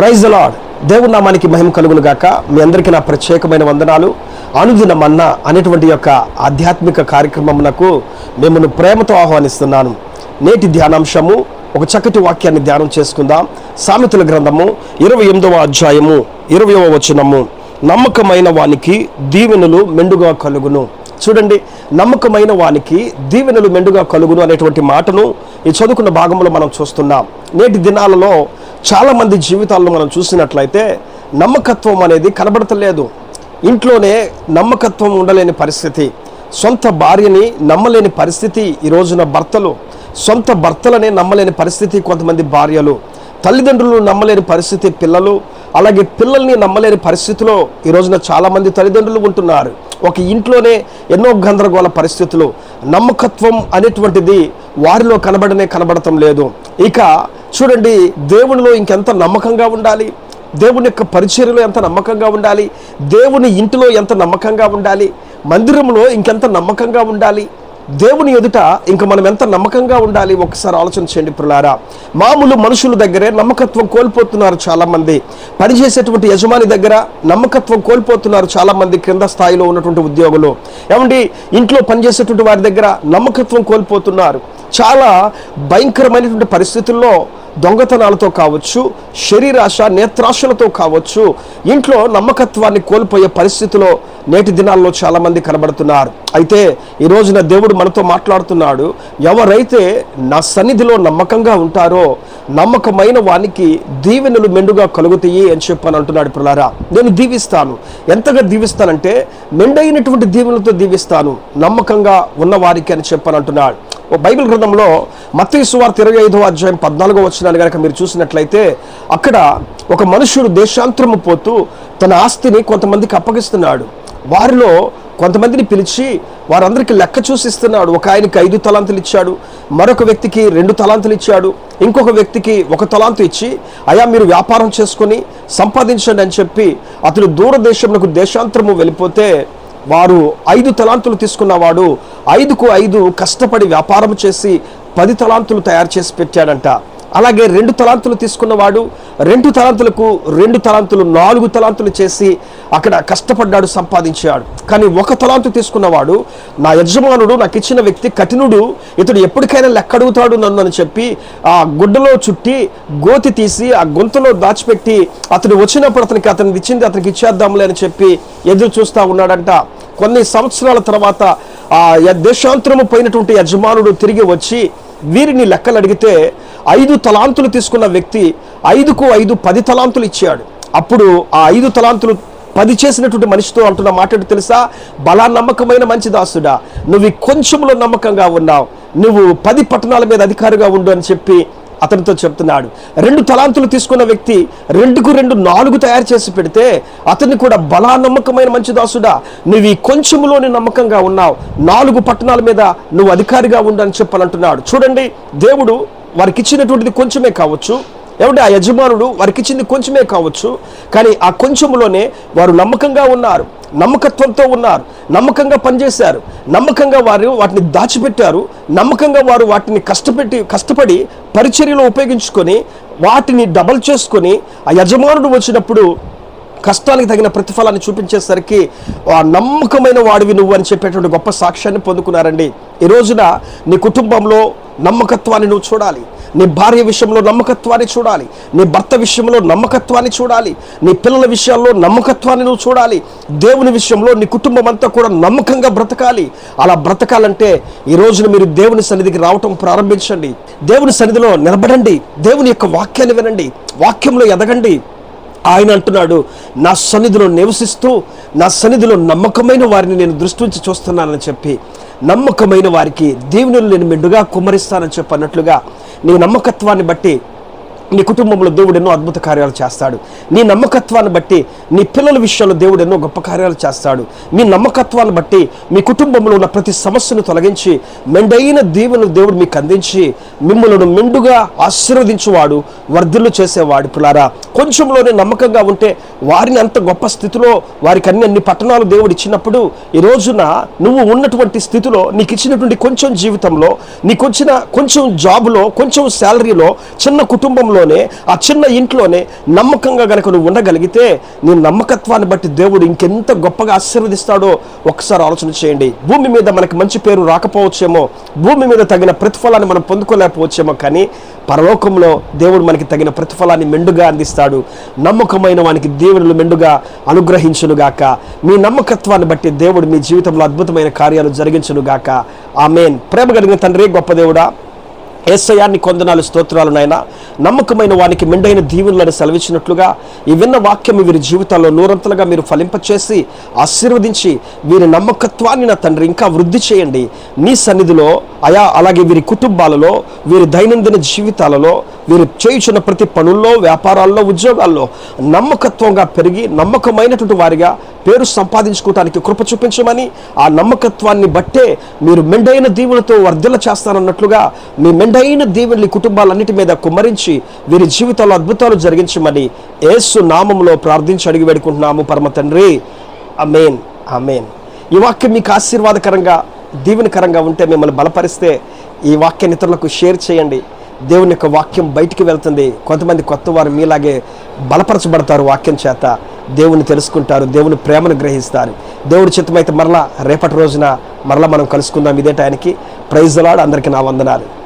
Praise the lord. దేవుని నామానికి మహిమ కలుగును గాక. మీ అందరికీ నా ప్రత్యేకమైన వందనాలు. అనుదిన మన్నా అనేటువంటి యొక్క ఆధ్యాత్మిక కార్యక్రమమునకు మిమ్మల్ని ప్రేమతో ఆహ్వానిస్తున్నాను. నేటి ధ్యానాంశము ఒక చక్కటి వాక్యాన్ని ధ్యానం చేసుకుందాం. సామెతల గ్రంథము 28వ అధ్యాయము 20వ వచనము, నమ్మకమైన వానికి దీవెనలు మెండుగా కలుగును. చూడండి, నమ్మకమైన వానికి దీవెనలు మెండుగా కలుగును అనేటువంటి మాటను ఈ చదువుకున్న భాగంలో మనం చూస్తున్నాం. నేటి దినాలలో చాలామంది జీవితాలను మనం చూసినట్లయితే నమ్మకత్వం అనేది కనబడతలేదు. ఇంట్లోనే నమ్మకత్వం ఉండలేని పరిస్థితి, సొంత భార్యని నమ్మలేని పరిస్థితి ఈ రోజున భర్తలు, సొంత భర్తలనే నమ్మలేని పరిస్థితి కొంతమంది భార్యలు, తల్లిదండ్రులు నమ్మలేని పరిస్థితి పిల్లలు, అలాగే పిల్లల్ని నమ్మలేని పరిస్థితిలో ఈ రోజున చాలామంది తల్లిదండ్రులు ఉంటున్నారు. ఒక ఇంట్లోనే ఎన్నో గందరగోళ పరిస్థితులు, నమ్మకత్వం అనేటువంటిది వారిలో కనబడటం లేదు. ఇక చూడండి, దేవునిలో ఇంకెంత నమ్మకంగా ఉండాలి, దేవుని యొక్క పరిచర్యలో ఎంత నమ్మకంగా ఉండాలి, దేవుని ఇంటిలో ఎంత నమ్మకంగా ఉండాలి, మందిరంలో ఇంకెంత నమ్మకంగా ఉండాలి, దేవుని ఎదుట ఇంక మనం ఎంత నమ్మకంగా ఉండాలి. ఒకసారి ఆలోచన చేయండి ప్రియులారా. మామూలు మనుషుల దగ్గరే నమ్మకత్వం కోల్పోతున్నారు చాలామంది. పనిచేసేటువంటి యజమాని దగ్గర నమ్మకత్వం కోల్పోతున్నారు చాలామంది, క్రింద స్థాయిలో ఉన్నటువంటి ఉద్యోగులు. ఏమండి, ఇంట్లో పనిచేసేటువంటి వారి దగ్గర నమ్మకత్వం కోల్పోతున్నారు. చాలా భయంకరమైనటువంటి పరిస్థితుల్లో దొంగతనాలతో కావచ్చు, శరీరాశ నేత్రాశలతో కావచ్చు, ఇంట్లో నమ్మకత్వాన్ని కోల్పోయే పరిస్థితిలో నేటి దినాల్లో చాలామంది కనబడుతున్నారు. అయితే ఈ రోజున దేవుడు మనతో మాట్లాడుతున్నాడు. ఎవరైతే నా సన్నిధిలో నమ్మకంగా ఉంటారో నమ్మకమైన వానికి దీవెనలు మెండుగా కలుగుతాయి అని చెప్పని అంటున్నాడు. ప్రియులారా, నేను దీవిస్తాను. ఎంతగా దీవిస్తానంటే మెండైనటువంటి దీవెనలతో దీవిస్తాను నమ్మకంగా ఉన్నవారికి అని చెప్పని అంటున్నాడు. బైబిల్ గ్రంథంలో మత్తయి సువార్త 25వ అధ్యాయం 14వ వచనాన్ని కనుక మీరు చూసినట్లయితే, అక్కడ ఒక మనుషుడు దేశాంతరము పోతూ తన ఆస్తిని కొంతమందికి అప్పగిస్తున్నాడు. వారిలో కొంతమందిని పిలిచి వారందరికీ లెక్క చూసిస్తున్నాడు. ఒక ఆయనకి 5 తలాంతులు ఇచ్చాడు, మరొక వ్యక్తికి 2 తలాంతులు ఇచ్చాడు, ఇంకొక వ్యక్తికి 1 తలాంతు ఇచ్చి, అయా మీరు వ్యాపారం చేసుకొని సంపాదించండి అని చెప్పి అతడు దూరదేశంలో దేశాంతరము వెళ్ళిపోతే, వారు 5 తలాంతులు తీసుకున్నవాడు 5కు 5 కష్టపడి వ్యాపారం చేసి 10 తలాంతులు తయారు చేసి పెట్టాడంట. అలాగే 2 తలాంతులు తీసుకున్నవాడు 2 తలాంతులకు 2 తలాంతులు 4 తలాంతులు చేసి అక్కడ కష్టపడ్డాడు, సంపాదించాడు. కానీ 1 తలాంతు తీసుకున్నవాడు, నా యజమానుడు నాకు ఇచ్చిన వ్యక్తి కఠినుడు, ఇతడు ఎప్పటికైనా లెక్క అడుగుతాడు నన్ను అని చెప్పి ఆ గుడ్డలో చుట్టి గోతి తీసి ఆ గొంతులో దాచిపెట్టి అతడు వచ్చినప్పుడు అతనికి ఇచ్చింది అతనికి ఇచ్చేద్దాంలే అని చెప్పి ఎదురు చూస్తూ ఉన్నాడంట. కొన్ని సంవత్సరాల తర్వాత ఆ దేశాంతరము పోయినటువంటి యజమానుడు తిరిగి వచ్చి వీరిని లెక్కలు అడిగితే 5 తలాంతులు తీసుకున్న వ్యక్తి 5కు 5 10 తలాంతులు ఇచ్చాడు. అప్పుడు ఆ 5 తలాంతులు 10 చేసినటువంటి మనిషితో అంటున్న మాట తెలుసా? బలా నమ్మకమైన మంచి దాసుడా, నువ్వు కొంచెంలో నమ్మకంగా ఉన్నావు, నువ్వు 10 పట్టణాల మీద అధికారిగా ఉండు అని చెప్పి అతనితో చెప్తున్నాడు. 2 తలాంతులు తీసుకున్న వ్యక్తి 2కు 2 4 తయారు చేసి పెడితే అతన్ని కూడా బలా నమ్మకమైన మంచి దాసుడా, నువ్వు ఈ కొంచెంలోని నమ్మకంగా ఉన్నావు, 4 పట్టణాల మీద నువ్వు అధికారిగా ఉండు అని చెప్పాలంటున్నాడు. చూడండి, దేవుడు వారికి ఇచ్చినటువంటిది కొంచెమే కావచ్చు, ఏమంటే ఆ యజమానుడు వారికి ఇచ్చింది కొంచెమే కావచ్చు, కానీ ఆ కొంచెంలోనే వారు నమ్మకంగా ఉన్నారు, నమ్మకత్వంతో ఉన్నారు, నమ్మకంగా పనిచేశారు, నమ్మకంగా వారు వాటిని దాచిపెట్టారు, నమ్మకంగా వారు వాటిని కష్టపడి పరిచర్యలో ఉపయోగించుకొని వాటిని డబల్ చేసుకొని ఆ యజమానుడు వచ్చినప్పుడు కష్టానికి తగిన ప్రతిఫలాన్ని చూపించేసరికి ఆ నమ్మకమైన వాడివి నువ్వు అని చెప్పేటువంటి గొప్ప సాక్ష్యాన్ని పొందుకున్నారండి. ఈ రోజున నీ కుటుంబంలో నమ్మకత్వాన్ని నువ్వు చూడాలి, నీ భార్య విషయంలో నమ్మకత్వాన్ని చూడాలి, నీ భర్త విషయంలో నమ్మకత్వాన్ని చూడాలి, నీ పిల్లల విషయాల్లో నమ్మకత్వాన్ని నువ్వు చూడాలి, దేవుని విషయంలో నీ కుటుంబం అంతా కూడా నమ్మకంగా బ్రతకాలి. అలా బ్రతకాలంటే ఈ రోజున మీరు దేవుని సన్నిధికి రావటం ప్రారంభించండి, దేవుని సన్నిధిలో నిలబడండి, దేవుని యొక్క వాక్యాన్ని వినండి, వాక్యంలో ఎదగండి. ఆయన అంటున్నాడు, నా సన్నిధిలో నివసిస్తూ నా సన్నిధిలో నమ్మకమైన వారిని నేను దృష్టి ఉంచి చూస్తున్నానని చెప్పి, నమ్మకమైన వారికి దీవెనలు నేను మెండుగా కుమ్మరిస్తానని చెప్పన్నట్లుగా నీ నమ్మకత్వాన్ని బట్టి నీ కుటుంబంలో దేవుడు ఎన్నో అద్భుత కార్యాలు చేస్తాడు. నీ నమ్మకత్వాన్ని బట్టి నీ పిల్లల విషయంలో దేవుడు ఎన్నో గొప్ప కార్యాలు చేస్తాడు. మీ నమ్మకత్వాన్ని బట్టి మీ కుటుంబంలో ఉన్న ప్రతి సమస్యను తొలగించి మెండైన దీవెనలు దేవుడు మీకు అందించి మిమ్మల్ని మెండుగా ఆశీర్వదించువాడు, వర్ధిల్లు చేసేవాడు. పిల్లారా, కొంచెంలోనే నమ్మకంగా ఉంటే వారిని అంత గొప్ప స్థితిలో వారికి అన్ని పట్టణాలు దేవుడు ఇచ్చినప్పుడు ఈ రోజున నువ్వు ఉన్నటువంటి స్థితిలో నీకు ఇచ్చినటువంటి కొంచెం జీవితంలో నీకు వచ్చిన కొంచెం జాబులో కొంచెం శాలరీలో చిన్న కుటుంబంలో కుటుంబంలోనే, ఆ చిన్న ఇంట్లోనే నమ్మకంగా గనక నువ్వు ఉండగలిగితే నీ నమ్మకత్వాన్ని బట్టి దేవుడు ఇంకెంత గొప్పగా ఆశీర్వదిస్తాడో ఒకసారి ఆలోచన చేయండి. భూమి మీద మనకి మంచి పేరు రాకపోవచ్చేమో, భూమి మీద తగిన ప్రతిఫలాన్ని మనం పొందుకోలేకపోవచ్చేమో, కానీ పరలోకంలో దేవుడు మనకి తగిన ప్రతిఫలాన్ని మెండుగా అందిస్తాడు. నమ్మకమైన వానికి దేవుడు మెండుగా అనుగ్రహించునుగాక. మీ నమ్మకత్వాన్ని బట్టి దేవుడు మీ జీవితంలో అద్భుతమైన కార్యాలు జరిగించునుగాక. ఆమేన్. ప్రేమ కలిగిన తండ్రి, గొప్ప దేవుడా, యేసయ్యాన్ని కొందనాలు, స్తోత్రాలు నాయన. నమ్మకమైన వానికి మెండైన దీవెనలను సెలవిచ్చినట్లుగా ఈ విన్న వాక్యం వీరి జీవితాల్లో నూరంతలుగా మీరు ఫలింపచేసి ఆశీర్వదించి వీరి నమ్మకత్వాన్ని నా తండ్రి ఇంకా వృద్ధి చేయండి. నీ సన్నిధిలో అలాగే వీరి కుటుంబాలలో, వీరి దైనందిన జీవితాలలో, వీరు చేయుచున్న ప్రతి పనుల్లో, వ్యాపారాల్లో, ఉద్యోగాల్లో నమ్మకత్వంగా పెరిగి నమ్మకమైనటువంటి వారిగా పేరు సంపాదించుకోవటానికి కృప చూపించమని, ఆ నమ్మకత్వాన్ని బట్టే మీరు మెండైన దీవులతో వర్ధిల్ల చేస్తానన్నట్లుగా మీ మెండైన దీవుల్ని కుటుంబాలన్నిటి మీద కుమ్మరించి వీరి జీవితాల్లో అద్భుతాలు జరిగించమని యేసు నామములో ప్రార్థించి అడిగి వేడుకుంటున్నాము పరమ తండ్రి. ఆమేన్, ఆమేన్. ఈ వాక్యం మీకు ఆశీర్వాదకరంగా, దీవెనకరంగా ఉంటే మిమ్మల్ని బలపరిస్తే ఈ వాక్యాన్ని ఇతరులకు షేర్ చేయండి. దేవుని యొక్క వాక్యం బయటికి వెళ్తుంది. కొంతమంది కొత్త వారు మీలాగే బలపరచబడతారు, వాక్యం చేత దేవుని తెలుసుకుంటారు, దేవుని ప్రేమను గ్రహిస్తారు. దేవుడి చిత్తమైతే మరలా రేపటి రోజున మరలా మనం కలుసుకుందాం ఇదే టైంకి. Praise the Lord. అందరికీ నా వందనాలు.